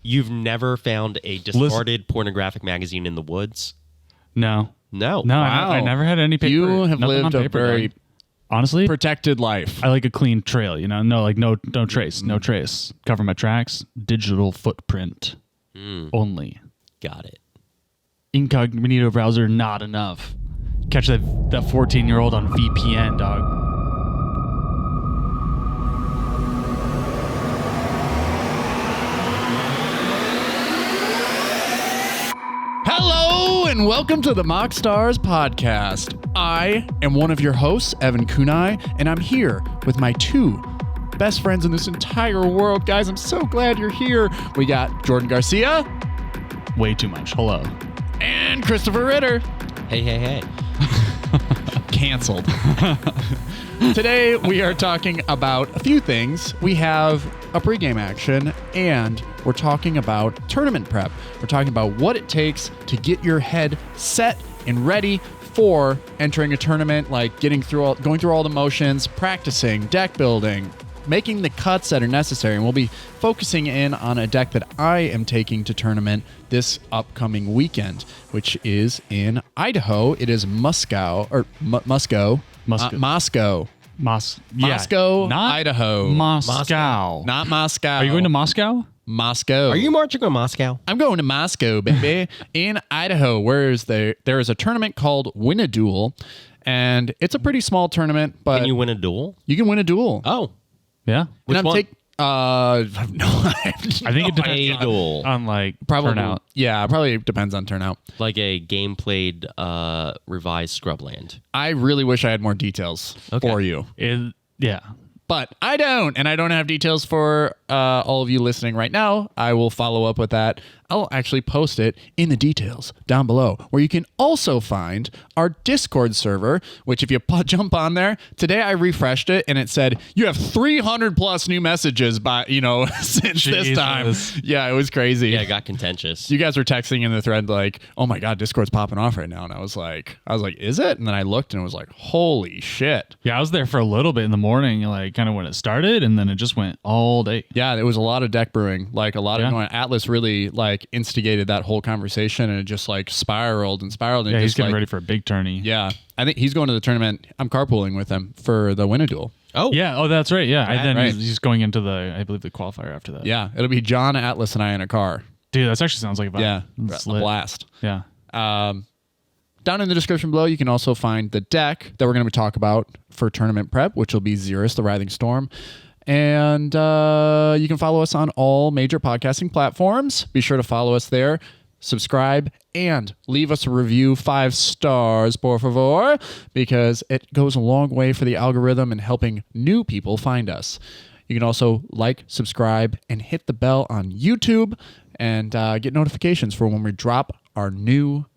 You've never found a discarded pornographic magazine in the woods? No. No. Wow. I never had any paper. You have nothing lived on a paper, very dog. Honestly, protected life. I like a clean trail, no trace, no trace. Cover my tracks, digital footprint only. Got it. Incognito browser, not enough. Catch that 14-year-old on VPN, dog. Hello and welcome to the MoxStars podcast. I am one of your hosts, Evan Kunai, and I'm here with my two best friends in this entire world. Guys, I'm so glad you're here. We got Jordan Garcia. Way too much. Hello. And Christopher Ritter. Hey. Canceled. Today we are talking about a few things. We have a pregame action and we're talking about tournament prep. We're talking about what it takes to get your head set and ready for entering a tournament, like going through all the motions, practicing, deck building, making the cuts that are necessary. And we'll be focusing in on a deck that I am taking to tournament this upcoming weekend, which is in Idaho. It is Moscow. Moscow, Idaho. Moscow. Not Moscow. Are you going to Moscow? Moscow. Are you marching on Moscow? I'm going to Moscow, baby. In Idaho, where there is a tournament called Win a Duel, and it's a pretty small tournament, but Can you win a duel? you can win a duel. Oh. Yeah. Which one? I think it depends A duel. on like probably turnout. Yeah, probably depends on turnout. Like a game played revised Scrubland. I really wish I had more details for you. Yeah. But I don't, and I don't have details for all of you listening right now. I will follow up with that. I'll actually post it in the details down below, where you can also find our Discord server, which if you jump on there, today I refreshed it, and it said, you have 300 plus new messages since this time. Yeah, it was crazy. Yeah, it got contentious. You guys were texting in the thread like, oh my God, Discord's popping off right now. And I was like, is it? And then I looked and it was like, holy shit. Yeah, I was there for a little bit in the morning, like kind of when it started, and then it just went all day. Yeah, there was a lot of deck brewing, like a lot of Atlas really like instigated that whole conversation, and it just like spiraled. And yeah, he's getting ready for a big tourney. Yeah, I think he's going to the tournament. I'm carpooling with him for the Win a Duel. Oh. Yeah, that's right. Yeah, and then right. he's going into I believe the qualifier after that. Yeah, it'll be John, Atlas, and I in a car. Dude, that actually sounds like a vibe. Yeah, It's a lit. blast. Yeah. Down in the description below, you can also find the deck that we're going to talk about for tournament prep, which will be Xyris, the Writhing Storm. And you can follow us on all major podcasting platforms. Be sure to follow us there, subscribe, and leave us a review, 5 stars, por favor, because it goes a long way for the algorithm and helping new people find us. You can also like, subscribe, and hit the bell on YouTube and get notifications for when we drop our new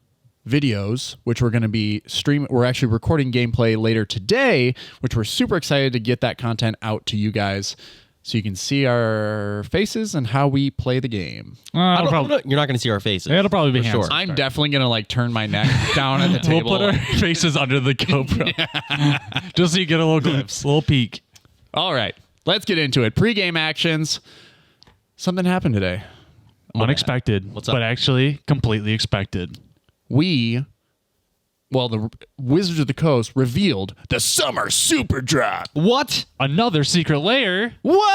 videos, which we're going to be streaming. We're actually recording gameplay later today, which we're super excited to get that content out to you guys so you can see our faces and how we play the game. You're not going to see our faces. It'll probably be sure. I'm definitely going to like turn my neck down at the table. We'll put our faces under the GoPro. Just so you get a little glimpse, a little peek. All right, let's get into it. Pre-game actions. Something happened today. Unexpected. What's up? But actually completely expected. The Wizards of the Coast revealed the Summer Super Drop. What? Another Secret Lair. What?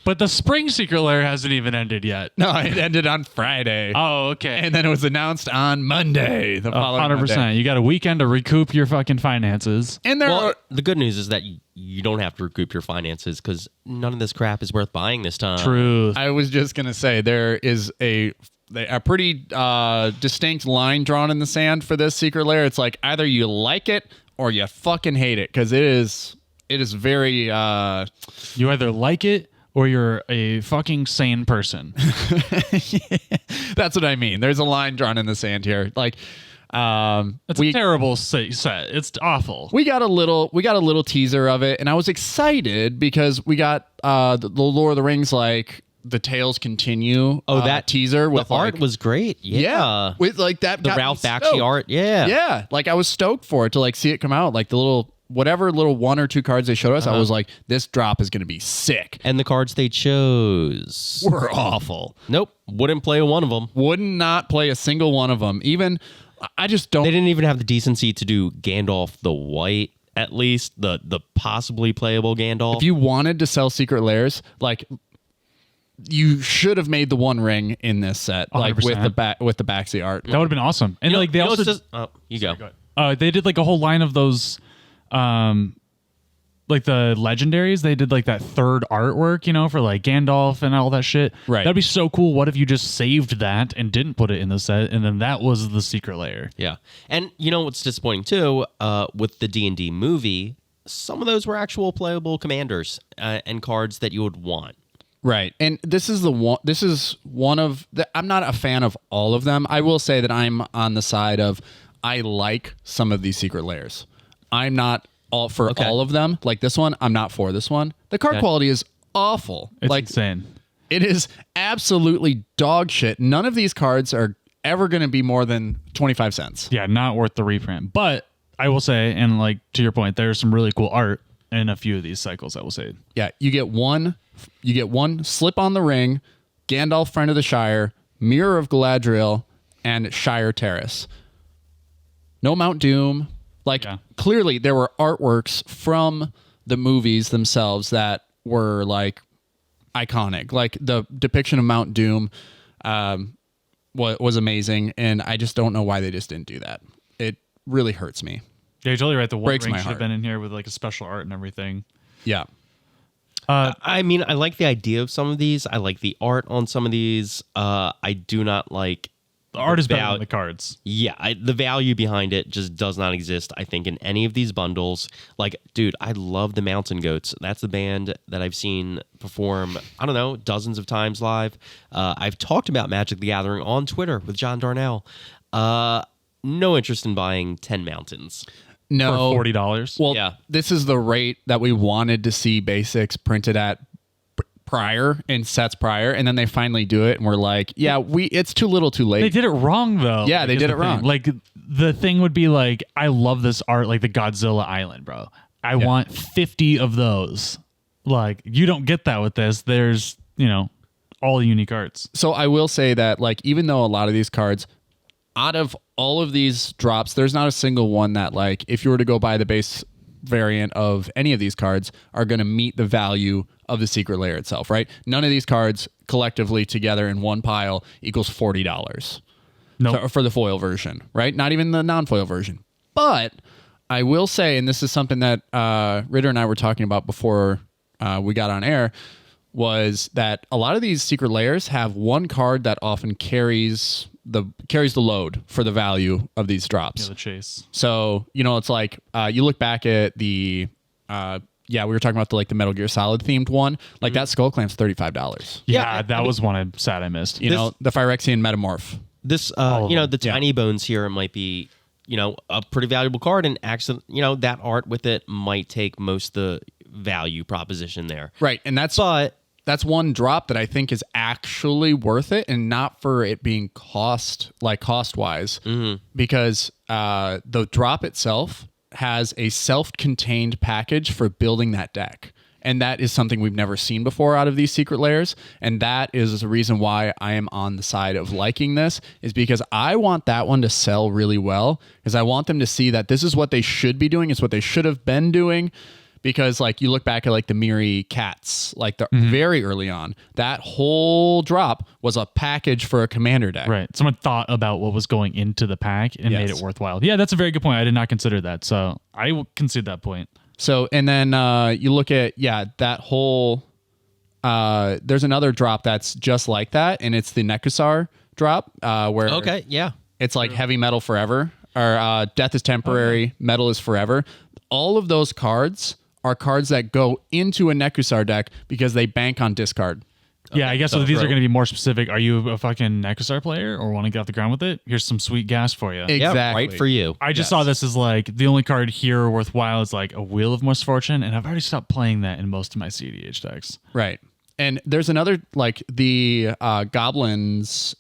But the Spring Secret Lair hasn't even ended yet. No, it ended on Friday. Oh, okay. And then it was announced on Monday, the following 100%. Monday. You got a weekend to recoup your fucking finances. And The good news is that you don't have to recoup your finances because none of this crap is worth buying this time. Truth. I was just going to say there is a pretty distinct line drawn in the sand for this Secret Lair. It's like either you like it or you fucking hate it, because it is very... You either like it or you're a fucking sane person. That's what I mean. There's a line drawn in the sand here. Like... It's a terrible set. It's awful. We got a little teaser of it, and I was excited because we got the Lord of the Rings, like the Tales Continue. That teaser with the art was great. Yeah. with like that the Ralph Bakshi art. Yeah. Yeah, like I was stoked for it to like see it come out, like the little whatever little 1 or 2 cards they showed us, I was like, this drop is going to be sick. And the cards they chose Were awful. Nope, wouldn't play one of them. Would not play a single one of them. Even, I just don't. They didn't even have the decency to do Gandalf the White, at least the possibly playable Gandalf. If you wanted to sell Secret Lairs, like, you should have made the One Ring in this set, like 100%. with the backsy art. That would have been awesome. And like they also you go. they did like a whole line of those like the legendaries. They did like that third artwork, for like Gandalf and all that shit. Right. That'd be so cool. What if you just saved that and didn't put it in the set, and then that was the Secret Lair? Yeah, and what's disappointing too, with the D&D movie, some of those were actual playable commanders and cards that you would want. Right. And this is one of the, I'm not a fan of all of them. I will say that I'm on the side of, I like some of these Secret Lairs. I'm not all for all of them. Like this one, I'm not for this one. The card quality is awful. It's like insane. It is absolutely dog shit. None of these cards are ever going to be more than 25 cents. Yeah, not worth the reprint. But I will say, and like to your point, there's some really cool art in a few of these cycles, I will say. Yeah, you get one Slip on the Ring, Gandalf Friend of the Shire, Mirror of Galadriel, and Shire Terrace. No Mount Doom. Like, clearly there were artworks from the movies themselves that were like iconic. Like the depiction of Mount Doom was amazing, and I just don't know why they just didn't do that. It really hurts me. Yeah, you're totally right. The One Breaks Ring my should have heart. been in here with like a special art and everything. Yeah. I mean, I like the idea of some of these. I like the art on some of these. I do not like The art is better than the cards. Yeah, the value behind it just does not exist, I think, in any of these bundles. Like, dude, I love the Mountain Goats. That's the band that I've seen perform, I don't know, dozens of times live. I've talked about Magic the Gathering on Twitter with John Darnell. No interest in buying 10 Mountains. No. For $40. Well, Yeah. this is the rate that we wanted to see basics printed at prior in sets prior, and then they finally do it, and we're like, yeah, it's too little too late. They did it wrong, though. Yeah, they is did the it wrong. thing. Like, the thing would be like, I love this art, like the Godzilla Island, bro. I want 50 of those. Like, you don't get that with this. There's, all unique arts. So I will say that, like, even though a lot of these cards, out of all of these drops, there's not a single one that, like, if you were to go buy the base variant of any of these cards, are going to meet the value of the Secret Lair itself, right? None of these cards collectively together in one pile equals $40 for the foil version, right? Not even the non-foil version. But I will say, and this is something that Ritter and I were talking about before we got on air, was that a lot of these Secret Lairs have one card that often carries the load for the value of these drops. Yeah, the chase. So, it's like you look back at the we were talking about the Metal Gear Solid themed one. Like that Skull Clamp's $35. Yeah, that was one I'm sad I missed. The Phyrexian Metamorph. This, the Tiny Bones here might be, a pretty valuable card, and actually, that art with it might take most of the value proposition there. Right, and that's one drop that I think is actually worth it, and not for it being cost wise, because the drop itself has a self-contained package for building that deck. And that is something we've never seen before out of these Secret Lairs. And that is the reason why I am on the side of liking this, is because I want that one to sell really well, because I want them to see that this is what they should be doing. It's what they should have been doing. Because you look back at the Miri Cats, very early on, that whole drop was a package for a commander deck. Right. Someone thought about what was going into the pack and made it worthwhile. Yeah, that's a very good point. I did not consider that. So I will concede that point. So, and then you look at, that whole, there's another drop that's just like that, and it's the Nekusar drop, where it's like heavy metal forever, or death is temporary, metal is forever. All of those cards are cards that go into a Nekusar deck because they bank on discard. Yeah, I guess so these are going to be more specific. Are you a fucking Nekusar player or want to get off the ground with it? Here's some sweet gas for you. Exactly. Yeah, right for you. I just saw this as the only card here worthwhile is a Wheel of Misfortune, and I've already stopped playing that in most of my CDH decks. Right. And there's another, the Goblins,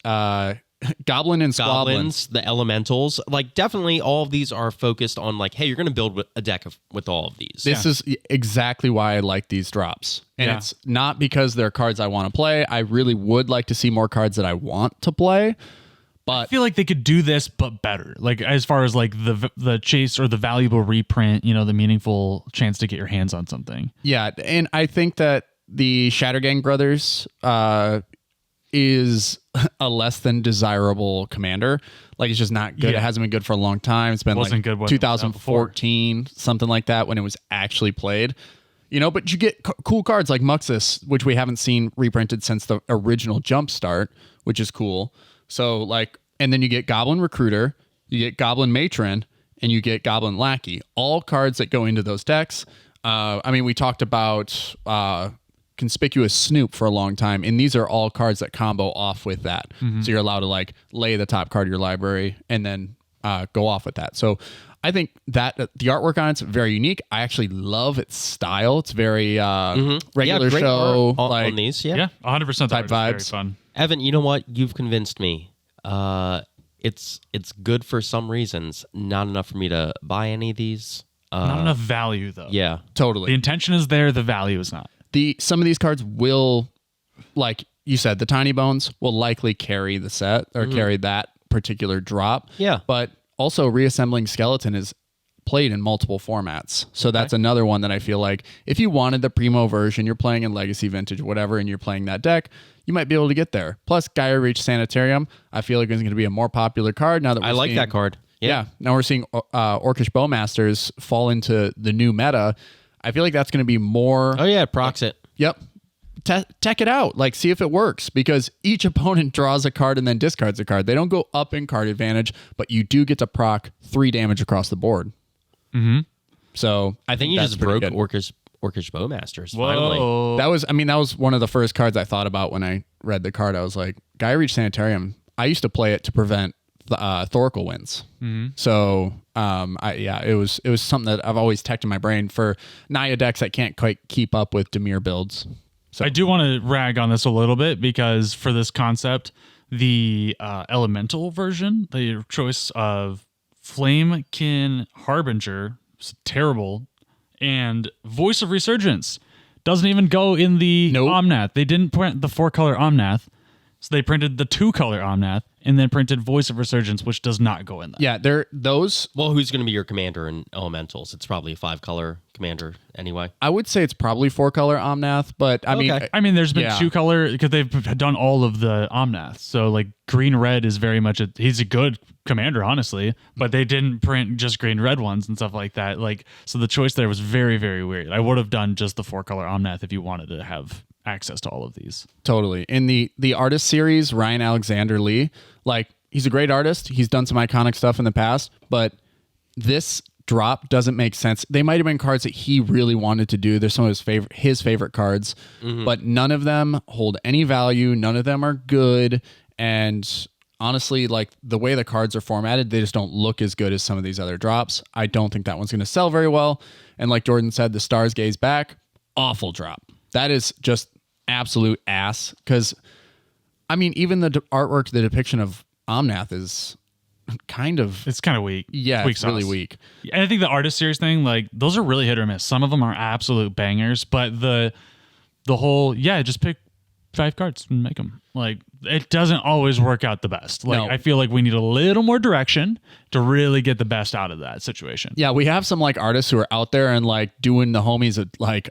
Goblin and Squablin. Goblins, the elementals, like definitely all of these are focused on like, hey, you're going to build a deck with all of these. This is exactly why I like these drops. And it's not because they're cards I want to play. I really would like to see more cards that I want to play. But I feel like they could do this, but better. Like as far as like the chase or the valuable reprint, the meaningful chance to get your hands on something. Yeah, and I think that the Shattergang Brothers is a less than desirable commander. Like it's just not good. Yeah. It hasn't been good for a long time. It's been Wasn't like good when it was out 2014, something like that, when it was actually played. But you get cool cards like Muxus, which we haven't seen reprinted since the original Jumpstart, which is cool. So like, and then you get Goblin Recruiter, you get Goblin Matron, and you get Goblin Lackey. All cards that go into those decks. We talked about Conspicuous Snoop for a long time, and these are all cards that combo off with that. So you're allowed to like lay the top card of your library and then go off with that. So I think that the artwork on it's very unique. I actually love its style. It's very regular great show art like on these. Yeah, 100% Type Very vibes. fun. Evan, you know what? You've convinced me. It's good for some reasons. Not enough for me to buy any of these. Not enough value though. Yeah. totally. The intention is there, the value is not. Some of these cards will, like you said, the Tiny Bones will likely carry the set or carry that particular drop. Yeah. But also Reassembling Skeleton is played in multiple formats. So that's another one that I feel like if you wanted the Primo version, you're playing in Legacy, Vintage, whatever, and you're playing that deck, you might be able to get there. Plus Gaia Reach Sanitarium, I feel like is going to be a more popular card now that I like that card. Yeah. Now we're seeing Orcish Bowmasters fall into the new meta. I feel like that's going to be more. Oh, yeah. Procs it. Yep. Tech it out. Like, see if it works, because each opponent draws a card and then discards a card. They don't go up in card advantage, but you do get to proc 3 damage across the board. Mm-hmm. So I think you just broke Orcish Bowmasters. Finally. that was one of the first cards I thought about when I read the card. I was like, Gaia Reach Sanitarium. I used to play it to prevent the Thoracle wins. Mm-hmm. So it was something that I've always teched in my brain for Naya decks that can't quite keep up with Dimir builds. So I do want to rag on this a little bit because for this concept, the elemental version, the choice of Flamekin Harbinger is terrible, and Voice of Resurgence doesn't even go in the Omnath. They didn't print the 4-color Omnath, so they printed the 2-color Omnath and then printed Voice of Resurgence, which does not go in that. Yeah, those. Well, who's going to be your commander in Elementals? It's probably a 5-color commander anyway. I would say it's probably 4-color Omnath, but I mean, there's been 2-color because they've done all of the Omnaths. So like green red is very much he's a good commander, honestly, but they didn't print just green red ones and stuff like that. Like, so the choice there was very, very weird. I would have done just the 4-color Omnath if you wanted to have access to all of these. Totally. In the artist series, Ryan Alexander Lee, like, he's a great artist. He's done some iconic stuff in the past, but this drop doesn't make sense. They might have been cards that he really wanted to do. They're some of his favorite cards, but none of them hold any value. None of them are good. And honestly, like, the way the cards are formatted, they just don't look as good as some of these other drops. I don't think that one's going to sell very well. And like Jordan said, the Stars Gaze Back, awful drop. That is just absolute ass. Because, I mean, even the artwork, the depiction of Omnath is kind of weak. Yeah, Weak it's really sauce. weak. And I think the artist series thing, like, those are really hit or miss. Some of them are absolute bangers, but the whole, just pick 5 cards and make them. Like, it doesn't always work out the best. Like, No. I feel like we need a little more direction to really get the best out of that situation. Yeah, we have some like artists who are out there and like doing the homies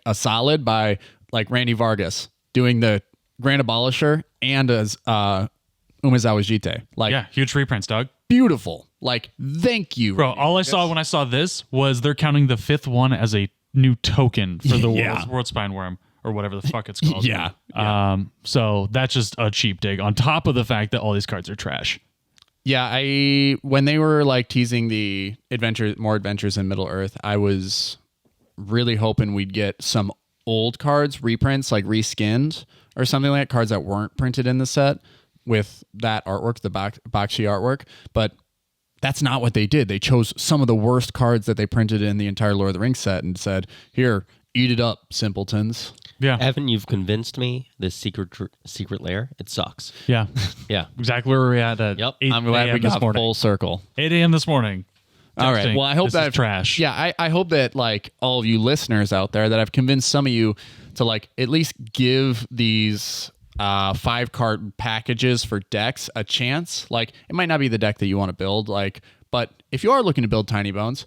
a solid by like Randy Vargas doing the Grand Abolisher and as Umezawa Jite. Like, Yeah, huge reprints, dog. beautiful. Like, thank you. Bro, all I saw when I saw this was they're counting the 5th one as a new token for the Yeah. World Spine Worm or whatever the fuck it's called. Yeah. So that's just a cheap dig on top of the fact that all these cards are trash. Yeah, when they were like teasing the more adventures in Middle Earth, I was really hoping we'd get some old cards, reprints, like reskinned or something like that, cards that weren't printed in the set with that artwork, the Bakshi artwork. But that's not what they did. They chose some of the worst cards that they printed in the entire Lord of the Rings set and said, here, eat it up, simpletons. Yeah. Evan, you've convinced me. This secret lair, it sucks. Yeah. Yeah. Exactly where we're at. Yep. 8 I'm glad we a.m. this got morning. full circle. 8 a.m. this morning. All right. Texting, Well, I hope this is that trash. Yeah, I hope that like all of you listeners out there that I've convinced some of you to like at least give these 5-card packages for decks a chance. Like it might not be the deck that you want to build, like, but if you are looking to build Tiny Bones,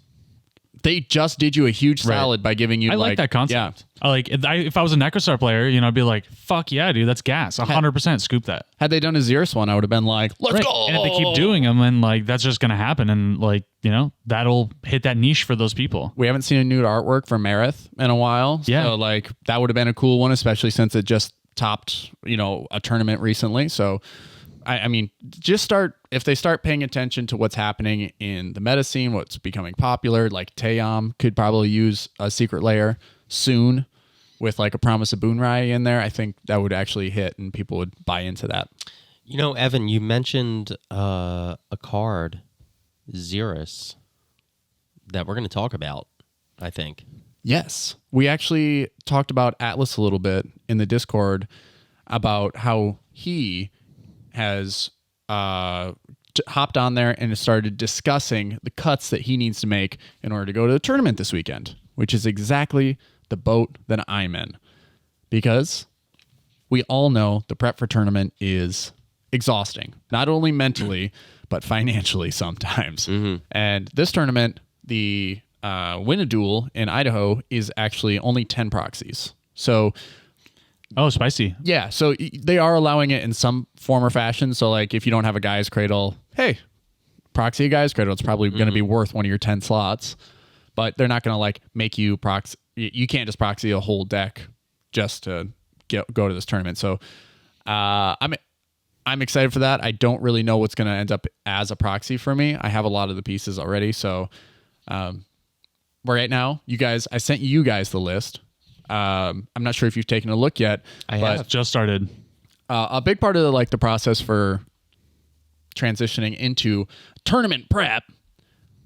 they just did you a huge salad by giving you. I like that concept. Yeah. I like if I was a Necrostar player, I'd be like, fuck yeah, dude, that's gas. 100% scoop that. Had they done a Xyris one, I would have been like, let's Right. go. And if they keep doing them, and like that's just gonna happen, and like that'll hit that niche for those people. We haven't seen a new artwork for Marith in a while. Yeah. So like that would have been a cool one, especially since it just topped, a tournament recently. So I mean, just if they start paying attention to what's happening in the meta scene, what's becoming popular, like Taeyam could probably use a Secret Lair soon with like a Promise of Boonrai in there. I think that would actually hit and people would buy into that. Evan, you mentioned a card, Xyris, that we're going to talk about, I think. Yes. We actually talked about Atlas a little bit in the Discord about how he has hopped on there and started discussing the cuts that he needs to make in order to go to the tournament this weekend, which is exactly the boat that I'm in. Because we all know the prep for tournament is exhausting, not only mentally, but financially sometimes. Mm-hmm. And this tournament, the Win a Duel in Idaho, is actually only 10 proxies. So Oh, spicy. yeah, so they are allowing it in some form or fashion. So like if you don't have a Guy's Cradle, hey, proxy a Guy's Cradle. It's probably going to be worth one of your 10 slots. But they're not going to like make you proxy. You can't just proxy a whole deck just to go to this tournament. So I'm excited for that. I don't really know what's going to end up as a proxy for me. I have a lot of the pieces already. So right now, I sent you guys the list. I'm not sure if you've taken a look yet. I but have. Just started. a big part of the process for transitioning into tournament prep,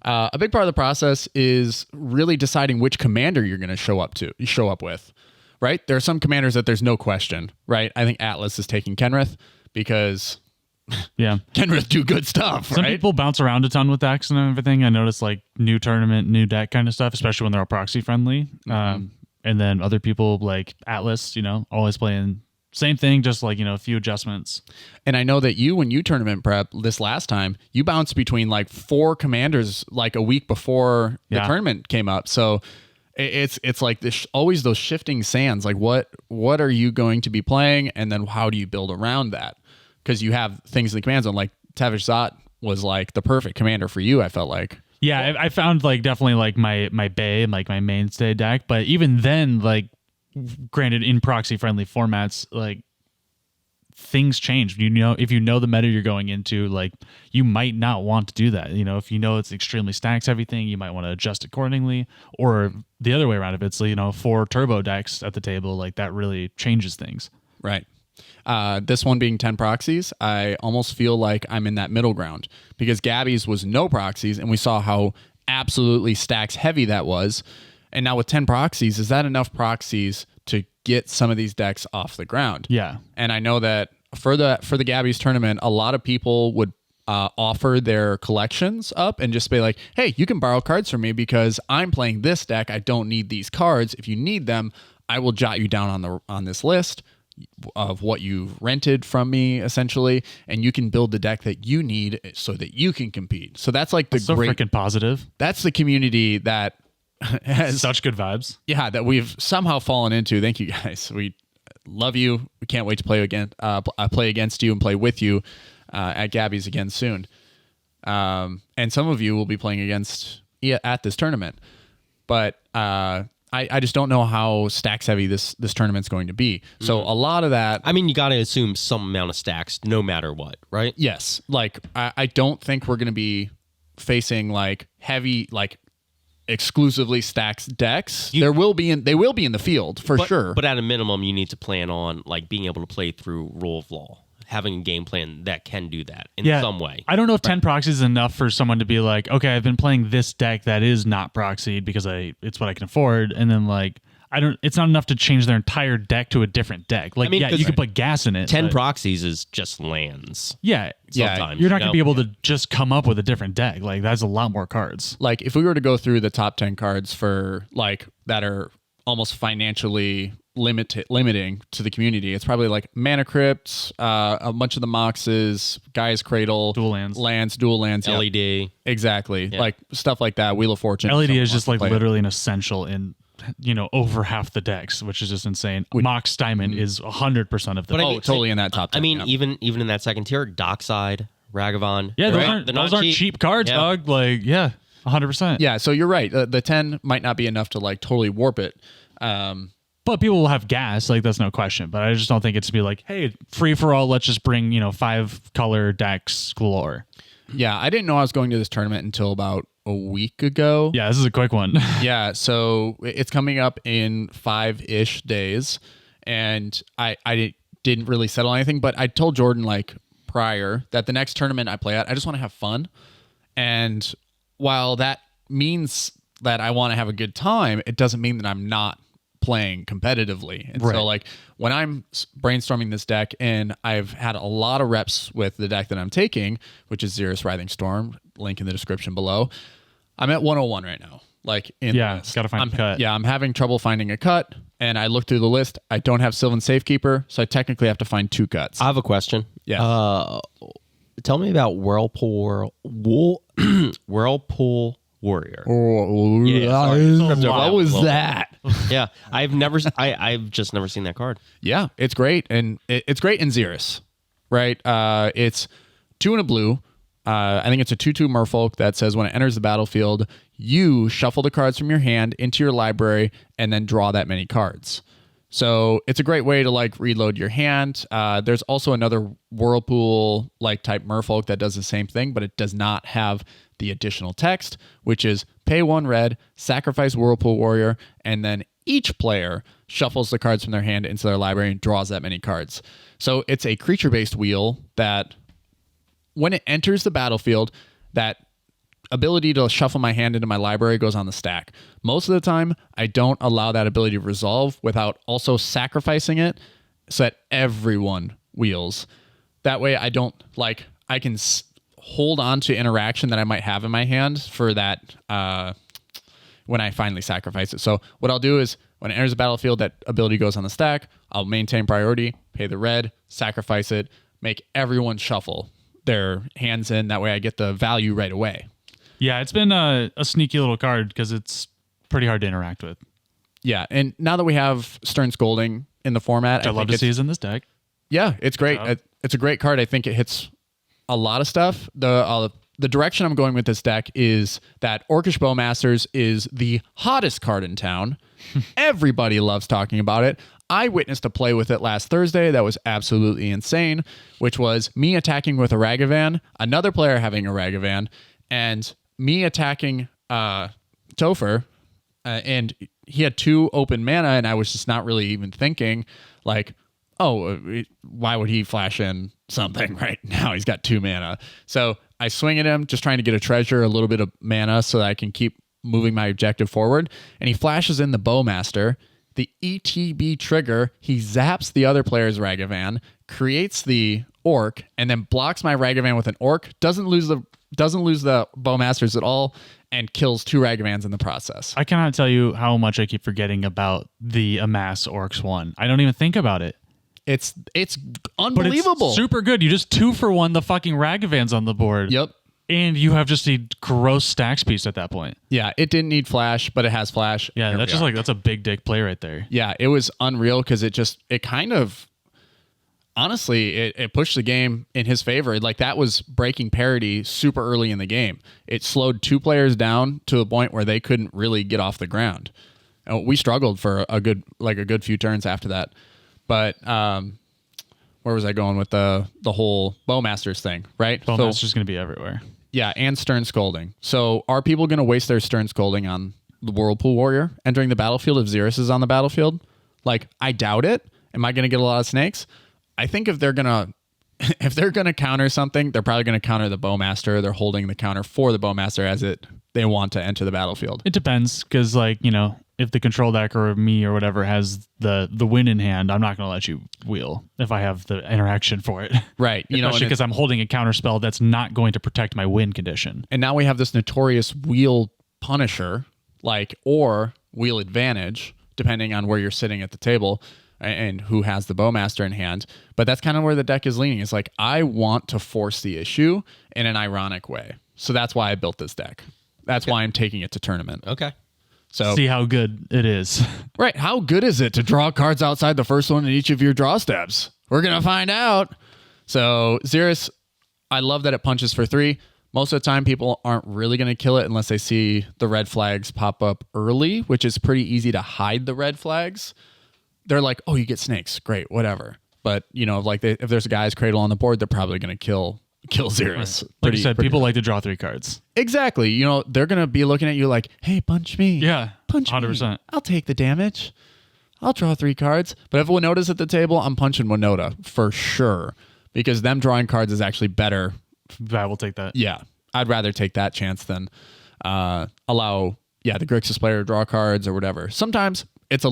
a big part of the process is really deciding which commander you're going to show up with, right? There are some commanders that there's no question, right? I think Atlas is taking Kenrith because Yeah. Kenrith do good stuff, Some right? people bounce around a ton with decks and everything. I noticed like new tournament, new deck kind of stuff, especially when they're all proxy friendly. And then other people like Atlas, always playing same thing, just like, a few adjustments. And I know that when you tournament prep this last time, you bounced between like 4 commanders like a week before the tournament came up. So it's like this always those shifting sands. Like what are you going to be playing, and then how do you build around that? Because you have things in the command zone. Like Tavish Zot was like the perfect commander for you, I felt like. Yeah, I found like definitely like my Bay, like my mainstay deck. But even then, like granted in proxy friendly formats, like things change. If you know the meta you're going into, like you might not want to do that. If it's extremely stacks everything, you might want to adjust accordingly. Or the other way around, if it's 4 turbo decks at the table, like that really changes things. Right. This one being 10 proxies, I almost feel like I'm in that middle ground because Gabby's was no proxies, and we saw how absolutely stacks heavy that was. And now with 10 proxies, is that enough proxies to get some of these decks off the ground? Yeah. And I know that for the Gabby's tournament, a lot of people would offer their collections up and just be like, hey, you can borrow cards from me because I'm playing this deck. I don't need these cards. If you need them, I will jot you down on this list of what you've rented from me, essentially, and you can build the deck that you need so that you can compete. So that's like So freaking positive. that's the community that has Such good vibes. yeah, that we've somehow fallen into. Thank you guys. We love you. We can't wait to play against you and play with you at Gabby's again soon. And some of you will be playing against at this tournament, but I just don't know how stacks heavy this tournament's going to be. So a lot of that, I mean, you got to assume some amount of stacks no matter what, right? yes, like I don't think we're going to be facing like heavy, like exclusively stacks decks. They will be in the field for sure. But at a minimum, you need to plan on like being able to play through rule of law, having a game plan that can do that in some way. I don't know if 10 proxies is enough for someone to be like, okay, I've been playing this deck that is not proxied because it's what I can afford. And then like, It's not enough to change their entire deck to a different deck. Like, I mean, yeah, you could put gas in it. 10 but- proxies is just lands. Yeah. Sometimes, You're not going to be able Yeah. to just come up with a different deck. Like, that's a lot more cards. Like if we were to go through the top 10 cards for like that are almost financially limiting to the community, it's probably like Mana Crypts, a bunch of the Moxes, Gaia's Cradle, Dual lands. dual lands, yeah. LED. Exactly. Like stuff like that. Wheel of Fortune. LED someone is just wants to like play it. literally an essential in, over half the decks, which is just insane. Mox Diamond is 100% of the But I Oh, mean, totally in that top 10. I mean, yeah. even in that second tier, Dockside, Ragavan. Yeah, they're those not aren't cheap cards, Yeah. dog. Like, 100%. Yeah, so you're right. The 10 might not be enough to like totally warp it. But people will have gas, like that's no question. But I just don't think it's to be like, hey, free for all. Let's just bring 5 color decks galore. Yeah, I didn't know I was going to this tournament until about a week ago. Yeah, this is a quick one. Yeah, so it's coming up in 5-ish days, and I didn't really settle anything, but I told Jordan like prior that the next tournament I play at, I just want to have fun. And while that means that I want to have a good time, it doesn't mean that I'm not playing competitively. And Right. so like when I'm brainstorming this deck, and I've had a lot of reps with the deck that I'm taking, which is Xyris Writhing Storm, link in the description below. I'm at 101 right now. Like in Yeah, the list. gotta find a cut. Yeah, I'm having trouble finding a cut, and I look through the list. I don't have Sylvan Safekeeper, so I technically have to find 2 cuts. I have a question. Yeah. Tell me about Whirlpool Warrior. Yeah, sorry. what was Well, that? Yeah, I've just never seen that card. Yeah, it's great, and it's great in Xyris, right? It's 2 and a blue. I think it's a 2/2 Merfolk that says when it enters the battlefield, you shuffle the cards from your hand into your library and then draw that many cards. So it's a great way to like reload your hand. There's also another Whirlpool like type Merfolk that does the same thing, but it does not have the additional text, which is pay 1 red, sacrifice Whirlpool Warrior, and then each player shuffles the cards from their hand into their library and draws that many cards. So it's a creature-based wheel that when it enters the battlefield, that ability to shuffle my hand into my library goes on the stack. Most of the time, I don't allow that ability to resolve without also sacrificing it so that everyone wheels. That way I don't like, I can hold on to interaction that I might have in my hand for that when I finally sacrifice it. So what I'll do is when it enters the battlefield, that ability goes on the stack. I'll maintain priority, pay the red, sacrifice it, make everyone shuffle their hands in. That way I get the value right away. Yeah, it's been a sneaky little card because it's pretty hard to interact with. Yeah, and now that we have Stern Scolding in the format, Which I love to see is in this deck. Yeah, it's great. job. It's a great card. I think it hits a lot of stuff. The direction I'm going with this deck is that Orcish Bowmasters is the hottest card in town. Everybody loves talking about it. I witnessed a play with it last Thursday that was absolutely insane, which was me attacking with a Ragavan, another player having a Ragavan, and me attacking Topher, and he had 2 open mana, and I was just not really even thinking, like, oh, why would he flash in something right now? He's got 2 mana. So I swing at him, just trying to get a treasure, a little bit of mana so that I can keep moving my objective forward. And he flashes in the Bowmaster. The ETB trigger, he zaps the other player's Ragavan, creates the Orc, and then blocks my Ragavan with an Orc, doesn't lose the Bowmasters at all, and kills 2 Ragavans in the process. I cannot tell you how much I keep forgetting about the Amass Orcs one. I don't even think about it. It's But unbelievable. it's super good. You just 2 for 1 the fucking Ragavans on the board. Yep. And you have just a gross stacks piece at that point. Yeah, it didn't need flash, but it has flash. Yeah, Here that's we just are. like, that's a big dick play right there. Yeah, it was unreal because it kind of, honestly, it pushed the game in his favor. Like that was breaking parity super early in the game. It slowed 2 players down to a point where they couldn't really get off the ground. And we struggled for a good few turns after that. But where was I going with the whole Bowmasters thing, right? Bowmaster's just going to be everywhere. Yeah, and Stern Scolding. So are people going to waste their Stern Scolding on the Whirlpool Warrior entering the battlefield if Xyris is on the battlefield? Like, I doubt it. Am I going to get a lot of snakes? I think if they're going to if they're going to counter something, they're probably going to counter the Bowmaster. They're holding the counter for the Bowmaster as they want to enter the battlefield. It depends, because if the control deck or me or whatever has the win in hand, I'm not going to let you wheel if I have the interaction for it. Right. Especially because I'm holding a counter spell that's not going to protect my win condition. And now we have this notorious wheel punisher, or wheel advantage, depending on where you're sitting at the table and who has the Bowmaster in hand. But that's kind of where the deck is leaning. It's I want to force the issue in an ironic way. So that's why I built this deck. That's why I'm taking it to tournament. Okay. So see how good it is. Right. How good is it to draw cards outside the first one in each of your draw steps? We're going to find out. So Xyris, I love that it punches for 3. Most of the time, people aren't really going to kill it unless they see the red flags pop up early, which is pretty easy to hide the red flags. They're like, oh, you get snakes. Great, whatever. But, if there's a guy's cradle on the board, they're probably going to kill Xyris. Like you said, people like to draw 3 cards. Exactly. They're going to be looking at you like, hey, punch me. Yeah, Punch 100%. me. I'll take the damage. I'll draw 3 cards. But if Winota's at the table, I'm punching Winota for sure. Because them drawing cards is actually better. I will take that. Yeah. I'd rather take that chance than allow the Grixis player to draw cards or whatever. Sometimes it's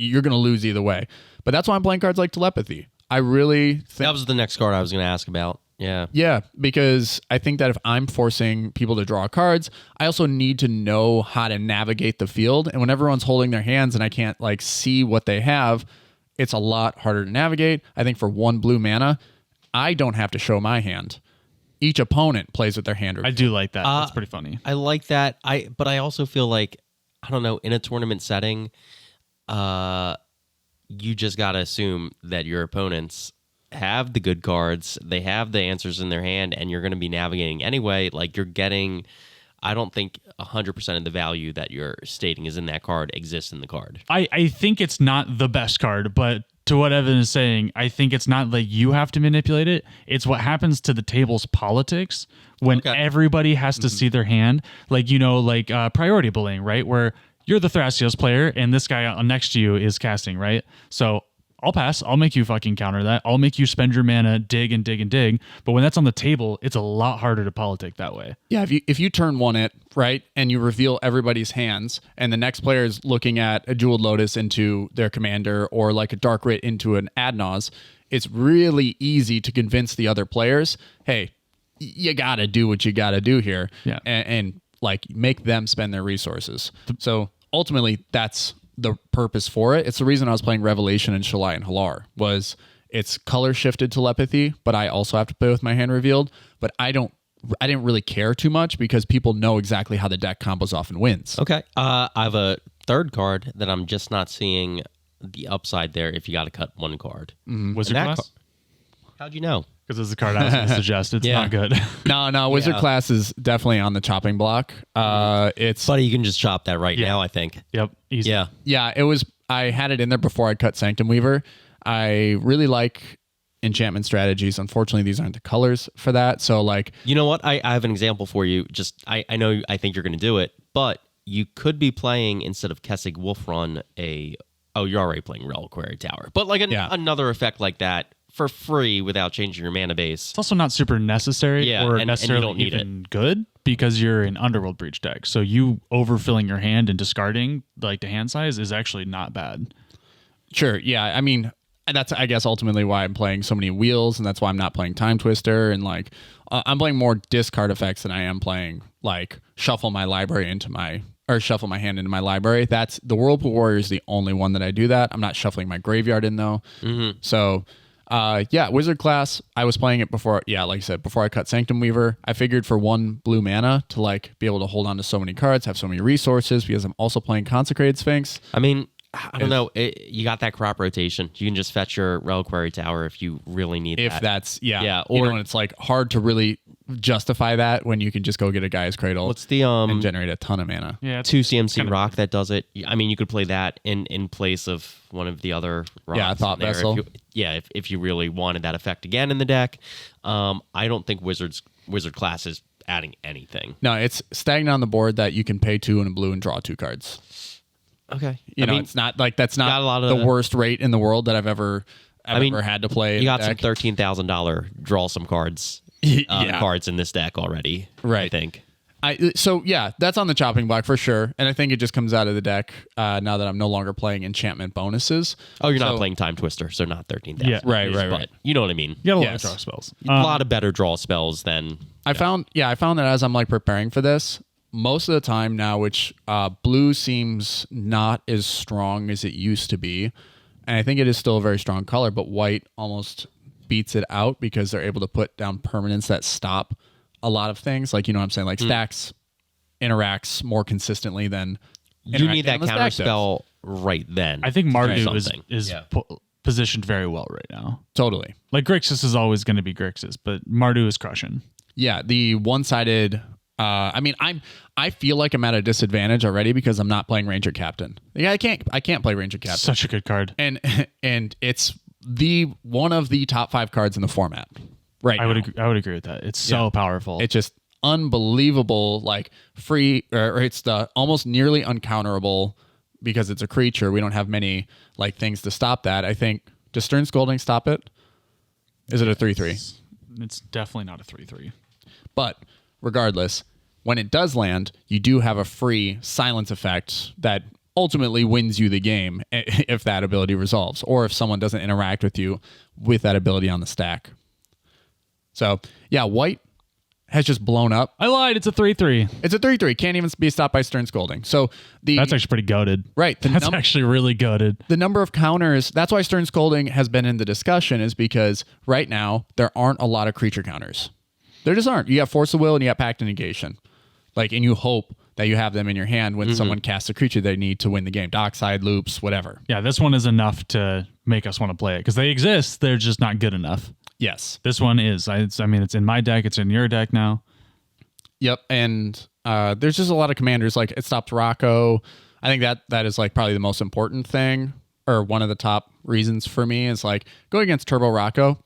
you're going to lose either way. But that's why I'm playing cards like Telepathy. I really think That was the next card I was going to ask about. Yeah. Yeah, because I think that if I'm forcing people to draw cards, I also need to know how to navigate the field. And when everyone's holding their hands and I can't see what they have, it's a lot harder to navigate. I think for 1 blue mana, I don't have to show my hand. Each opponent plays with their hand. I do like that. That's pretty funny. I like that. But I also feel like, I don't know, in a tournament setting, you just got to assume that your opponents have the good cards, they have the answers in their hand, and you're going to be navigating anyway. You're getting, I don't think 100% of the value that you're stating is in that card exists in the card. I think it's not the best card, but to what Evan is saying, I think it's not you have to manipulate it. It's what happens to the table's politics when everybody has to see their hand. Priority bullying, right? Where you're the Thrasios player and this guy next to you is casting, right? So I'll pass. I'll make you fucking counter that. I'll make you spend your mana, dig and dig and dig. But when that's on the table, it's a lot harder to politic that way. Yeah, if you turn one it, right, and you reveal everybody's hands, and the next player is looking at a Jeweled Lotus into their commander or a Dark Writ into an Adnaz, it's really easy to convince the other players, hey, you got to do what you got to do here. Yeah. And make them spend their resources. So ultimately, that's the purpose for it. It's the reason I was playing Revelation and Shalai and Halar was it's color shifted telepathy, but I also have to play with my hand revealed. But I didn't really care too much because people know exactly how the deck combos off and wins. Okay. I have a third card that I'm just not seeing the upside there if you got to cut 1 card. Wizard class? How'd you know? Because it's the card I was going to suggest. It's not good. No, Wizard class is definitely on the chopping block. It's Buddy, you can just chop that right now, I think. Yep. Easy. Yeah. Yeah, it was. I had it in there before I cut Sanctum Weaver. I really like enchantment strategies. Unfortunately, these aren't the colors for that. So you know what? I have an example for you. Just I know I think you're going to do it, but you could be playing instead of Kessig Wolfrun you're already playing Reliquary Tower, but another effect like that for free without changing your mana base. It's also not super necessary or necessarily you don't need even good because you're an Underworld Breach deck. So you overfilling your hand and discarding the hand size is actually not bad. Sure. Yeah. I mean, that's, I guess, ultimately why I'm playing so many wheels, and that's why I'm not playing Time Twister. And I'm playing more discard effects than I am playing shuffle my hand into my library. That's the Whirlpool Warrior is the only one that I do that. I'm not shuffling my graveyard in though. Mm-hmm. So Wizard class, I was playing it before, like I said, before I cut Sanctum Weaver. I figured for 1 blue mana to be able to hold on to so many cards, have so many resources, because I'm also playing Consecrated Sphinx. I mean, I don't know. You got that crop rotation. You can just fetch your Reliquary Tower if you really need if that. That's, yeah. Or it's hard to really justify that when you can just go get a Guy's Cradle what's the and generate a ton of mana. Yeah, 2 CMC rock that does it. I mean, you could play that in place of one of the other rocks. Yeah, Thought Vessel. If you really wanted that effect again in the deck. I don't think Wizard class is adding anything. No, it's stagnant on the board that you can pay 2 in a blue and draw 2 cards. Okay. It's not that's not a lot of the worst rate in the world that I've ever I've ever had to play. You got some $13,000 draw some cards. Cards in this deck already. Right. I think. So yeah, that's on the chopping block for sure, and I think it just comes out of the deck now that I'm no longer playing enchantment bonuses. Oh, you're not playing Time Twister, so not 13,000. Yeah. Right. But you know what I mean. You got a lot Yes. of draw spells. A lot of better draw spells than I found that as I'm like preparing for this, most of the time now, which blue seems not as strong as it used to be, and I think it is still a very strong color, but white almost beats it out because they're able to put down permanents that stop a lot of things. Like, you know what I'm saying? Like stacks interacts more consistently than you need that on the counter stack spell right then. I think Mardu something. is positioned very well right now. Totally. Like Grixis is always going to be Grixis, but Mardu is crushing. Yeah, the one-sided. I feel like I'm at a disadvantage already because I'm not playing Ranger Captain. Yeah, I can't play Ranger Captain. Such a good card. And it's one of the top 5 cards in the format. Right. I would agree with that. It's so powerful. It's just unbelievable, like free, or it's the almost nearly uncounterable because it's a creature. We don't have many like things to stop that. I think, does Stern Scolding stop it? Is it a 3/3? It's definitely not a 3/3. But regardless, when it does land, you do have a free silence effect that ultimately wins you the game if that ability resolves, or if someone doesn't interact with you with that ability on the stack. So yeah, white has just blown up. I lied. It's a 3/3. It's a 3/3. Can't even be stopped by Stern Scolding. So That's actually pretty goated. Right. That's actually really goated. The number of counters, that's why Stern Scolding has been in the discussion, is because right now there aren't a lot of creature counters. There just aren't. You have Force of Will and you have Pact of Negation. Like, and you hope that you have them in your hand when someone casts a creature they need to win the game. Dockside, loops, whatever. Yeah, this one is enough to make us want to play it because they exist. They're just not good enough. Yes. This one is. It's in my deck. It's in your deck now. Yep. And there's just a lot of commanders. Like, it stopped Rocco. I think that is like probably the most important thing, or one of the top reasons for me is like going against Turbo Rocco.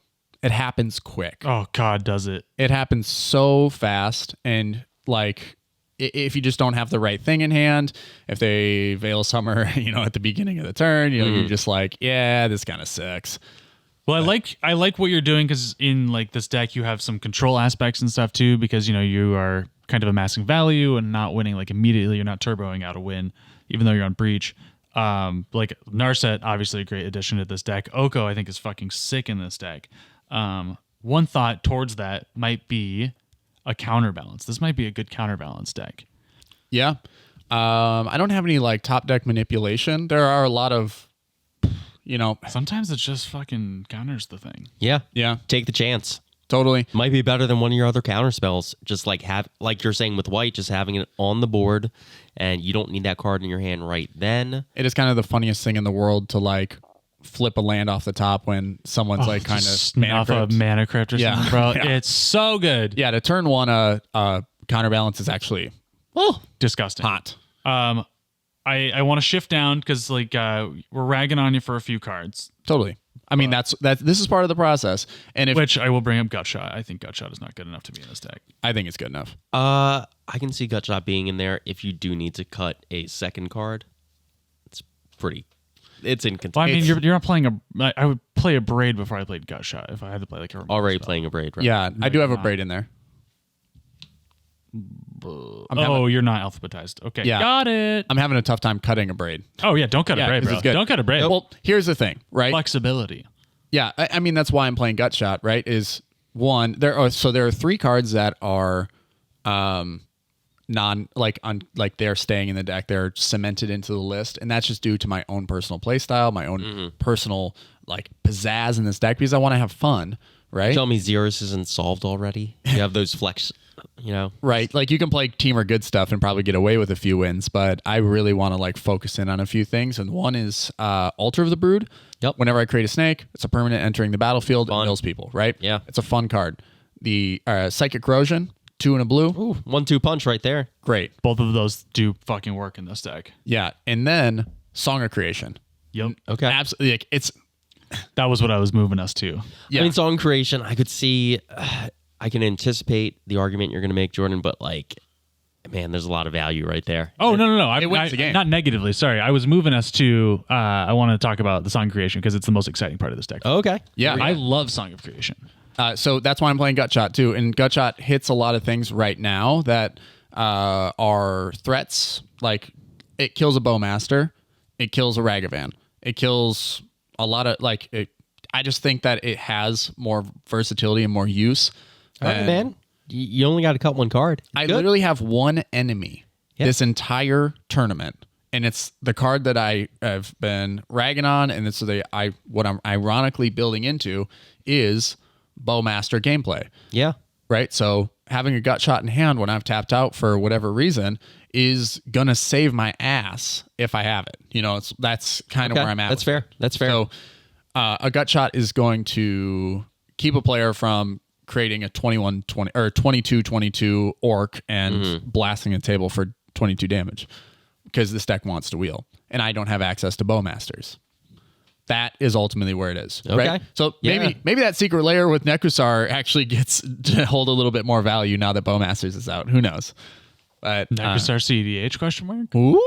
It happens quick. Oh God, does it? It happens so fast, and like if you just don't have the right thing in hand, if they Veil Summer, at the beginning of the turn, you're just like, yeah, this kind of sucks. Well, I like what you're doing because in like this deck you have some control aspects and stuff too because you are kind of amassing value and not winning like immediately. You're not turboing out a win even though you're on breach. Like Narset, obviously a great addition to this deck. Oko, I think, is fucking sick in this deck. One thought towards that might be a counterbalance. This might be a good counterbalance deck. Yeah. I don't have any like top deck manipulation. There are a lot of, Sometimes it just fucking counters the thing. Yeah. Yeah. Take the chance. Totally. Might be better than one of your other counter spells. Just like you're saying with white, just having it on the board, and you don't need that card in your hand right then. It is kind of the funniest thing in the world to like flip a land off the top when someone's like kind of snuff a mana crypt or something, bro. Yeah. It's so good. Yeah, to turn one counterbalance is actually Disgusting. hot. I want to shift down because like we're ragging on you for a few cards. Totally. I mean, that's this is part of the process. And Which I will bring up Gutshot. I think Gutshot is not good enough to be in this deck. I think it's good enough. I can see Gutshot being in there if you do need to cut a second card. It's in contention. Well, I mean, you're not playing I would play a Braid before I played Gutshot if I had to play like a already playing a Braid, right? Yeah, I do have a Braid in there. You're not alphabetized. Okay, Yeah. got it. I'm having a tough time cutting a Braid. Oh yeah, don't cut a Braid, 'cause bro. it's good. Don't cut a Braid. Well, here's the thing, right? Flexibility. Yeah, I mean that's why I'm playing Gutshot, right? Is one there are 3 cards that are they're staying in the deck, they're cemented into the list, and that's just due to my own personal play style, my own personal like pizzazz in this deck because I want to have fun, right? Tell me Xyris isn't solved already. You have those flex, Right. Like you can play team or good stuff and probably get away with a few wins, but I really want to like focus in on a few things. And one is Altar of the Brood. Yep. Whenever I create a snake, it's a permanent entering the battlefield and kills people, right? Yeah. It's a fun card. The Psychic Corrosion, 2 and a blue. Ooh, 1-2 punch right there. Great. Both of those do fucking work in this deck. Yeah. And then Song of Creation. Yep. Okay. Absolutely. Like, it's That was what I was moving us to. yeah. I mean, song creation, I could see, I can anticipate the argument you're going to make, Jordan, but like, Man, there's a lot of value right there. Oh, no. It wins the game. Not negatively. Sorry. I was moving us to, I want to talk about the Song of Creation because it's the most exciting part of this deck. Okay. Yeah. I love Song of Creation. So that's why I'm playing Gutshot too. And Gutshot hits a lot of things right now that are threats. Like it kills a Bowmaster, it kills a Ragavan, it kills a lot of I just think that it has more versatility and more use. All right, man. You only got to cut one card. I Good. literally have one enemy this entire tournament, and it's the card that I have been ragging on, and it's what I'm ironically building into is Bowmaster gameplay. Yeah. Right? So having a Gutshot in hand when I've tapped out for whatever reason is gonna save my ass if I have it. That's kind of where I'm at. That's fair. That's fair. So a Gutshot is going to keep a player from creating a 21-20 or 22-22 orc and blasting a table for 22 damage because this deck wants to wheel, and I don't have access to Bowmasters. That is ultimately where it is. Okay. Right? So maybe that Secret Lair with Nekusar actually gets to hold a little bit more value now that Bowmasters is out. Who knows? But Nekusar CDH question mark? ooh.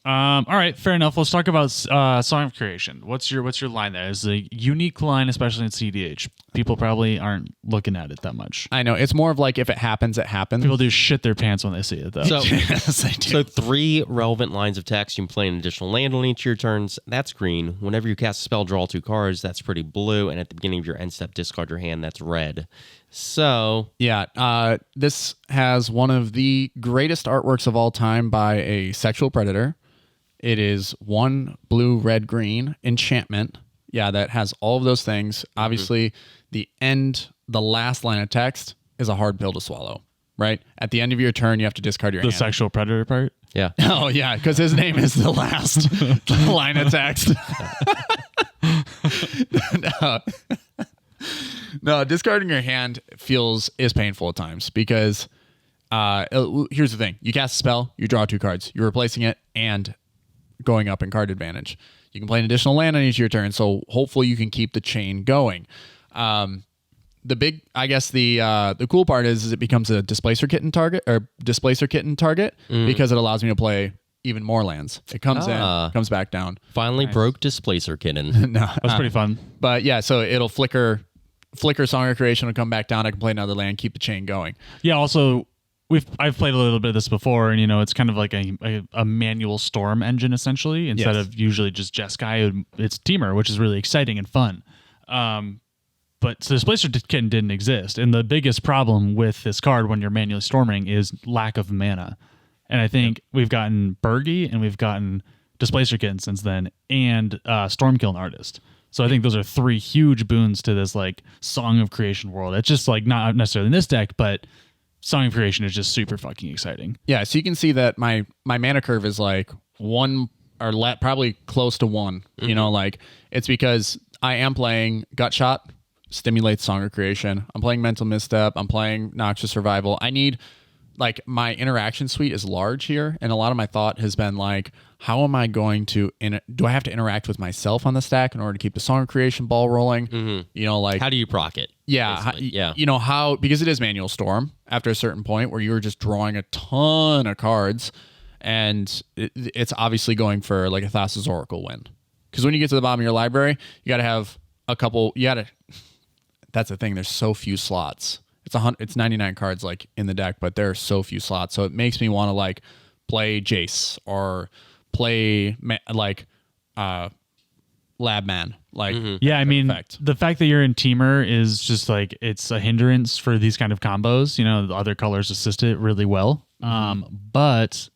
All right, fair enough. Let's talk about Song of Creation. What's your line there? It's a unique line, especially in CDH. People probably aren't looking at it that much. I know. It's more of like if it happens, it happens. People do shit their pants when they see it, though. So, Yes, I do. so 3 relevant lines of text. You can play an additional land on each of your turns. That's green. Whenever you cast a spell, draw 2 cards. That's pretty blue. And at the beginning of your end step, discard your hand. That's red. So Yeah, this has one of the greatest artworks of all time by a sexual predator. It is 1 blue, red, green enchantment. Yeah, that has all of those things. Obviously, the last line of text is a hard pill to swallow, right? At the end of your turn, you have to discard your The hand. sexual predator part? yeah. Oh, yeah, because his name is the last line of text. No, discarding your hand is painful at times because here's the thing. You cast a spell, you draw 2 cards. You're replacing it and going up in card advantage. You can play an additional land on each of your turn, so hopefully you can keep the chain going. The cool part is it becomes a displacer kitten target because it allows me to play even more lands. It comes in, comes back down. Finally broke Displacer Kitten. No, That's pretty fun. but yeah, so it'll flicker Song of Creation will come back down. I can play another land, keep the chain going. Yeah, also, I've played a little bit of this before, and it's kind of like a manual storm engine essentially instead of usually just Jeskai. It's Teamer, which is really exciting and fun. But so Displacer Kitten didn't exist, and the biggest problem with this card when you're manually storming is lack of mana. And I think we've gotten Bergie and we've gotten Displacer Kitten since then, and Stormkiln Artist. So I think those are 3 huge boons to this like Song of Creation world. It's just like not necessarily in this deck, but Song of Creation is just super fucking exciting. Yeah, so you can see that my mana curve is like 1 or probably close to 1. Like it's because I am playing Gutshot, stimulates Song of Creation. I'm playing Mental Misstep. I'm playing Noxious Survival. I need my interaction suite is large here, and a lot of my thought has been like, how am I going to do I have to interact with myself on the stack in order to keep the Song of Creation ball rolling? How do you proc it? Yeah, because it is manual storm after a certain point where you're just drawing a ton of cards, and it's obviously going for like a Thassa's Oracle win. Because when you get to the bottom of your library, you got to have a couple. That's the thing. There's so few slots. It's 99 cards like in the deck, but there are so few slots. So it makes me want to like play Jace or play Labman. Yeah, I mean, the fact that you're in Teamer is just like it's a hindrance for these kind of combos. The other colors assist it really well. But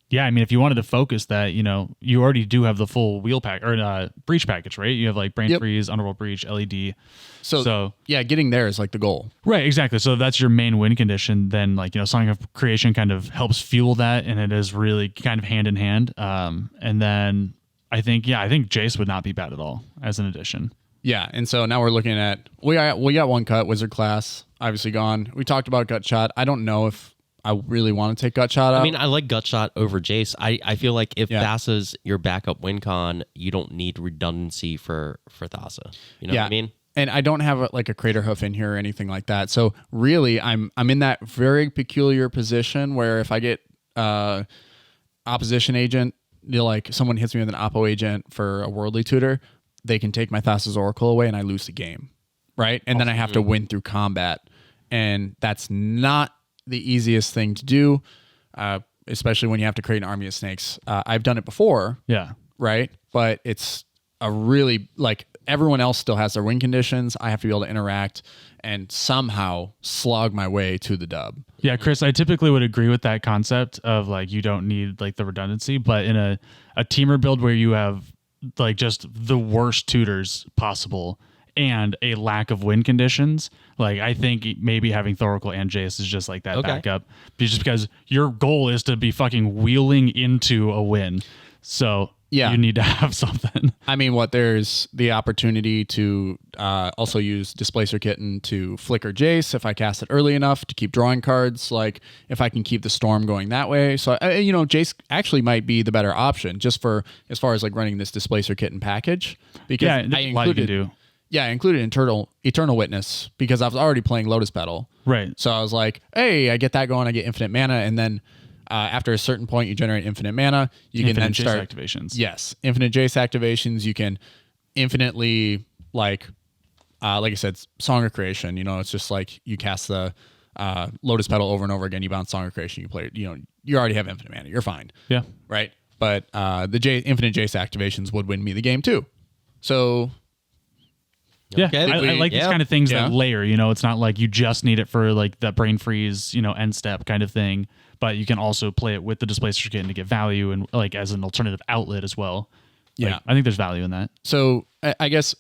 yeah, I mean, if you wanted to focus that, you already do have the full wheel pack or breach package, right? You have like Brain Freeze, Underworld Breach, LED. So yeah, getting there is like the goal. Right, exactly. So that's your main win condition. Then Song of Creation kind of helps fuel that, and it is really kind of hand in hand. And then I think Jace would not be bad at all as an addition. Yeah, and so now we're looking at we got 1 cut, Wizard class, obviously gone. We talked about Gutshot. I don't know if I really want to take Gutshot out. I mean, I like Gutshot over Jace. I feel like if Thassa's your backup win con, you don't need redundancy for Thassa. You know what I mean? and I don't have like a crater hoof in here or anything like that. So really, I'm in that very peculiar position where if I get opposition agent, like someone hits me with an oppo agent for a worldly tutor, they can take my Thassa's Oracle away and I lose the game, right? And then I have to win through combat, and that's not the easiest thing to do, especially when you have to create an army of snakes. I've done it before, Yeah. right? But it's a really, like, everyone else still has their win conditions. I have to be able to interact and somehow slog my way to the dub. Yeah, Chris, I typically would agree with that concept of like you don't need like the redundancy, but in a teamer build where you have like just the worst tutors possible and a lack of win conditions, like I think maybe having Thoracle and Jace is just like that backup, just because your goal is to be fucking wheeling into a win. So you need to have something. I mean, there's the opportunity to also use Displacer Kitten to flicker Jace if I cast it early enough to keep drawing cards, like if I can keep the Storm going that way. So, Jace actually might be the better option just for as far as like running this Displacer Kitten package. Because I included Eternal Witness because I was already playing Lotus Petal. Right. So I was like, hey, I get that going, I get infinite mana, and then after a certain point, you generate infinite mana. You can then start activations. Yes, infinite Jace activations. You can infinitely like I said, Song of Creation. You it's just like you cast the Lotus Petal over and over again. You bounce Song of Creation. You play it. You already have infinite mana. You're fine. Yeah. Right. But the infinite Jace activations would win me the game too. So. Yeah, I like these kind of things that layer. It's not like you just need it for like that brain freeze, end step kind of thing. But you can also play it with the Displacer Kitten to get value and like as an alternative outlet as well. Yeah, I think there's value in that. So I guess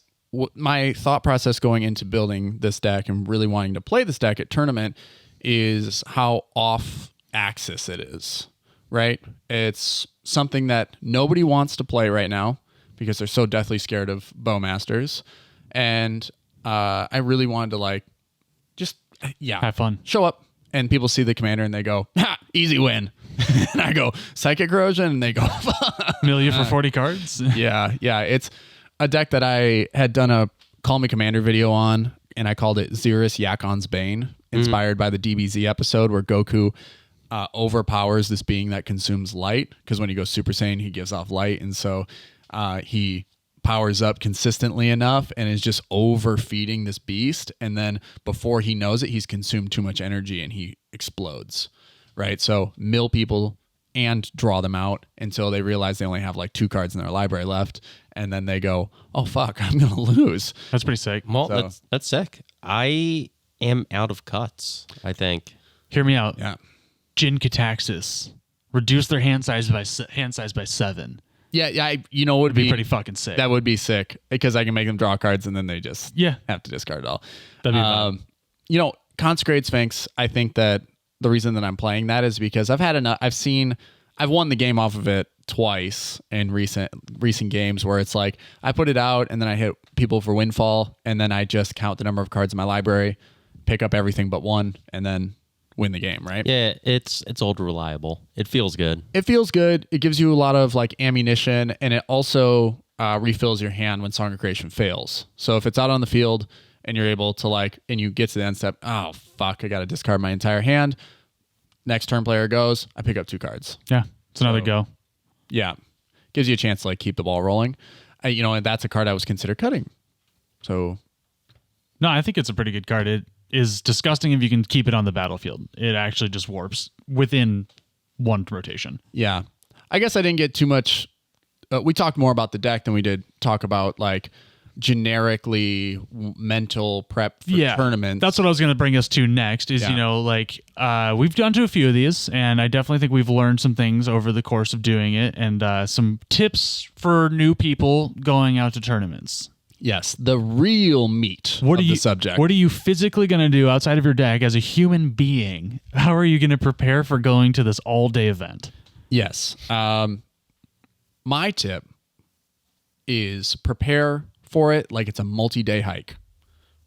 my thought process going into building this deck and really wanting to play this deck at tournament is how off axis it is. Right? It's something that nobody wants to play right now because they're so deathly scared of Bowmasters. And I really wanted to have fun, show up, and people see the commander and they go, ha, easy win. And I go, Psychic Corrosion, and they go, Amelia for 40 cards. Yeah. It's a deck that I had done a Call Me Commander video on, and I called it Xyris Yakon's Bane, inspired by the DBZ episode where Goku overpowers this being that consumes light, because when he goes Super Saiyan, he gives off light, and so he powers up consistently enough and is just overfeeding this beast, and then before he knows it, he's consumed too much energy and he explodes, right? So mill people and draw them out until they realize they only have like 2 cards in their library left, and then they go, oh fuck, I'm gonna lose. That's pretty sick. Well, that's sick. I am out of cuts, I think. Hear me out. Yeah. Jin Cataxis. Reduce their hand size by 7. Yeah, it would be pretty fucking sick. That would be sick because I can make them draw cards and then they just have to discard it all. That'd be fun. Consecrate Sphinx, I think that the reason that I'm playing that is because I've won the game off of it twice in recent games where it's like I put it out and then I hit people for windfall and then I just count the number of cards in my library, pick up everything but one, and then win the game, right? Yeah, it's old reliable. It feels good. It feels good. It gives you a lot of like ammunition, and it also refills your hand when Song of Creation fails. So if it's out on the field and you're able to and you get to the end step, oh fuck, I got to discard my entire hand. Next turn player goes, I pick up 2 cards. Yeah, it's another go. Yeah, gives you a chance to keep the ball rolling. And that's a card I was considered cutting. So, no, I think it's a pretty good card. It is disgusting if you can keep it on the battlefield. It actually just warps within one rotation. Yeah. I guess I didn't get too much. We talked more about the deck than we did talk about generically mental prep for tournaments. That's what I was going to bring us to next is, we've done to a few of these, and I definitely think we've learned some things over the course of doing it, and some tips for new people going out to tournaments. Yes, the real meat of the subject. What are you physically going to do outside of your deck as a human being? How are you going to prepare for going to this all-day event? Yes. My tip is prepare for it like it's a multi-day hike.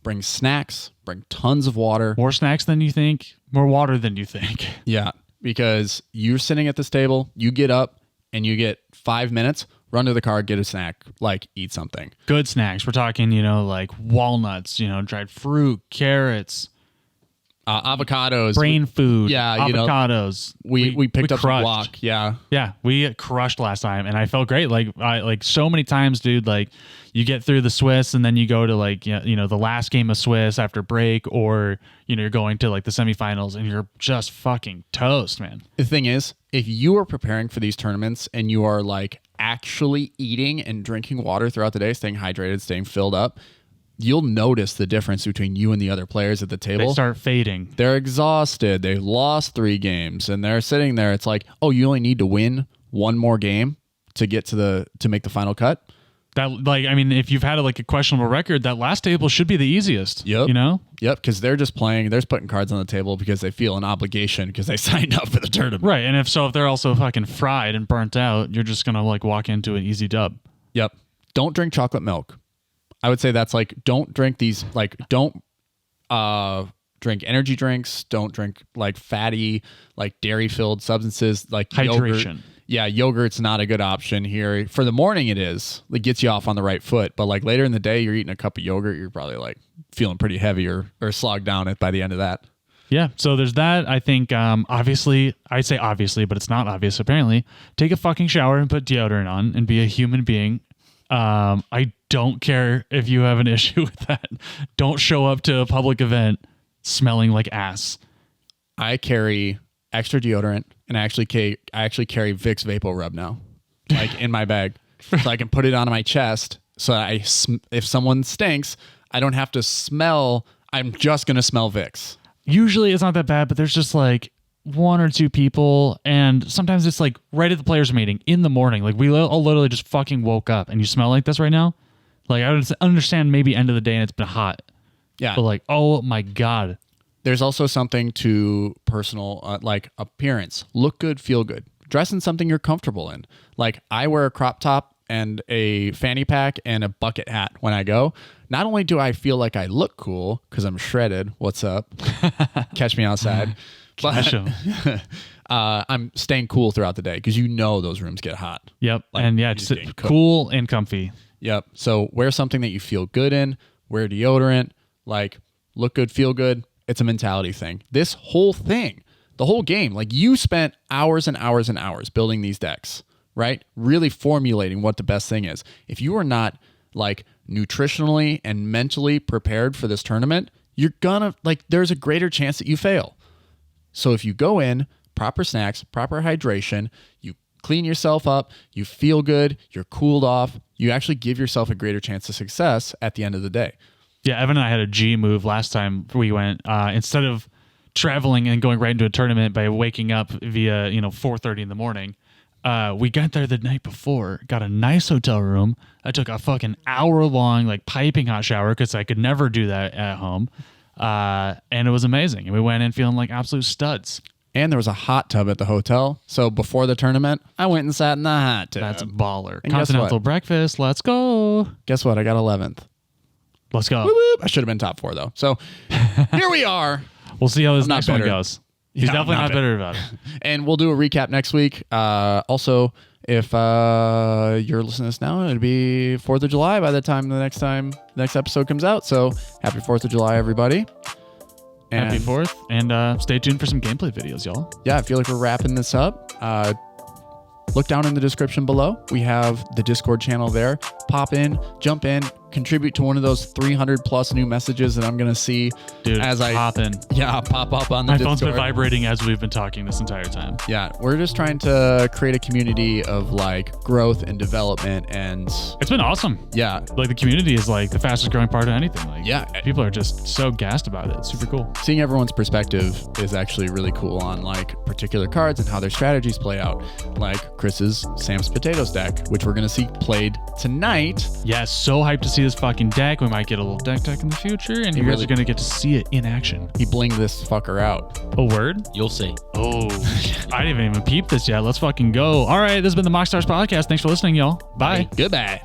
Bring snacks, bring tons of water. More snacks than you think, more water than you think. Yeah, because you're sitting at this table, you get up, and you get 5 minutes. run to the car, get a snack, like eat something. Good snacks. We're talking, like walnuts, dried fruit, carrots, Avocados, brain food, yeah, avocados. We picked up some crushed. guac. Yeah. Yeah, we crushed last time, and I felt great. Like so many times, dude. Like you get through the Swiss, and then you go to the last game of Swiss after break, or you're going to like the semifinals, and you're just fucking toast, man. The thing is, if you are preparing for these tournaments and you are like actually eating and drinking water throughout the day, staying hydrated, staying filled up, you'll notice the difference between you and the other players at the table. They start fading. They're exhausted. They lost 3 games, and they're sitting there. It's like, oh, you only need to win 1 more game to get to make the final cut. That if you've had a questionable record, that last table should be the easiest. Yep. Yep, because they're just playing. They're just putting cards on the table because they feel an obligation because they signed up for the tournament. Right, and if they're also fucking fried and burnt out, you're just gonna walk into an easy dub. Yep. Don't drink chocolate milk. I would say that's don't drink these, don't drink energy drinks. Don't drink fatty, dairy-filled substances like hydration. Yogurt. Yeah, yogurt's not a good option here. For the morning it is. It gets you off on the right foot. But later in the day, you're eating a cup of yogurt, you're probably feeling pretty heavy or slogged down by the end of that. Yeah, so there's that. I think, obviously, I'd say obviously, but it's not obvious apparently. Take a fucking shower and put deodorant on and be a human being. I don't care if you have an issue with that. Don't show up to a public event smelling like ass. I carry extra deodorant, and I actually carry Vicks Vapor Rub now, in my bag, so I can put it on my chest. So if someone stinks, I don't have to smell. I'm just gonna smell Vicks. Usually it's not that bad, but there's just 1 or 2 people, and sometimes it's right at the players' meeting in the morning. We all literally just fucking woke up, and you smell like this right now. I would understand maybe end of the day and it's been hot. Yeah, but oh my god. There's also something to personal appearance. Look good, feel good. Dress in something you're comfortable in. I wear a crop top and a fanny pack and a bucket hat when I go. Not only do I feel like I look cool because I'm shredded. What's up? Catch me outside. Catch 'em. I'm staying cool throughout the day because those rooms get hot. Yep. And yeah, just cool and comfy. Yep. So wear something that you feel good in. Wear deodorant. Look good, feel good. It's a mentality thing. This whole thing, the whole game, you spent hours and hours and hours building these decks, right? Really formulating what the best thing is. If you are not nutritionally and mentally prepared for this tournament, you're gonna there's a greater chance that you fail. So if you go in, proper snacks, proper hydration, you clean yourself up, you feel good, you're cooled off, you actually give yourself a greater chance of success at the end of the day. Yeah, Evan and I had a G move last time we went. Instead of traveling and going right into a tournament by waking up via 4:30 in the morning, we got there the night before, got a nice hotel room. I took a fucking hour-long piping hot shower because I could never do that at home, and it was amazing. And we went in feeling like absolute studs. And there was a hot tub at the hotel. So before the tournament, I went and sat in the hot tub. That's baller. And Continental breakfast. Let's go. Guess what? I got 11th. Let's go. Whoop, whoop. I should have been top 4 though. So here we are. We'll see how this next one goes. He's definitely not bitter about it. And we'll do a recap next week. Also, if you're listening to this now, it'll be 4th of July by the time the next episode comes out. So happy 4th of July, everybody. And happy 4th. And stay tuned for some gameplay videos, y'all. Yeah, I feel like we're wrapping this up. Look down in the description below. We have the Discord channel there. Pop in, jump in, contribute to one of those 300 plus new messages that I'm going to see. Dude, as pop in. Yeah, pop up on the My Discord. phone's been vibrating as we've been talking this entire time. Yeah, we're just trying to create a community of growth and development, and it's been awesome. Yeah, the community is the fastest growing part of anything. Yeah, people are just so gassed about it. It's super cool. Seeing everyone's perspective is actually really cool on particular cards and how their strategies play out. Chris's Sam's Potatoes deck, which we're gonna see played tonight. Yeah, so hyped to see this fucking deck. We might get a little deck in the future, and you guys are gonna get to see it in action. He blinged this fucker out. A word? You'll see. Oh, I didn't even peep this yet. Let's fucking go. All right, this has been the MoxStars podcast. Thanks for listening, y'all. Bye. Goodbye.